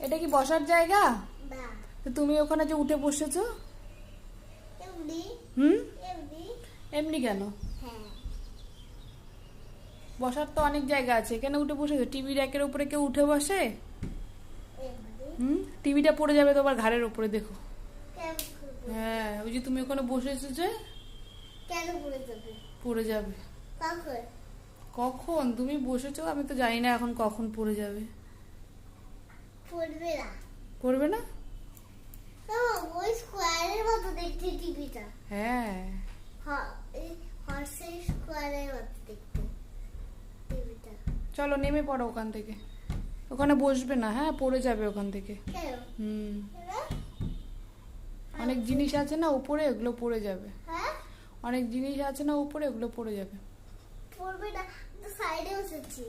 এটা কি বসার জায়গা? না। তো তুমি ওখানে যে উঠে বসেছো? এমনি। হুম? এমনি। এমনি কেন? হ্যাঁ। বসার তো অনেক জায়গা আছে, এখানে উঠে বসেছো? টিভি র্যাকের উপরে কেউ উঠে বসে? এমনি। হুম, টিভিটা পড়ে যাবে তোমার ঘাড়ের উপরে, দেখো। কেন করবো? হ্যাঁ, ওই যে তুমি ওখানে বসেছো যে, কেন পড়ে যাবে? পড়ে যাবে। কখন? কখন তুমি বসেছো আমি তো জানি না এখন কখন পড়ে যাবে। পড়বে না। পড়বে না? ওই স্কোয়ারের মতো দেখতে টিভিটা। হ্যাঁ। হর্সের স্কোয়ারের মতো দেখতে টিভিটা। চলো নেমে পড়ো ওখান থেকে। ওখানে বসবে না, হ্যাঁ, পড়ে যাবে ওখান থেকে। কেন? হুম, হ্যাঁ? অনেক জিনিস আছে না উপরে, ওগুলো পড়ে যাবে। হ্যাঁ? অনেক জিনিস আছে না উপরে, ওগুলো পড়ে যাবে। পড়বে না, তো সাইডে বসেছি।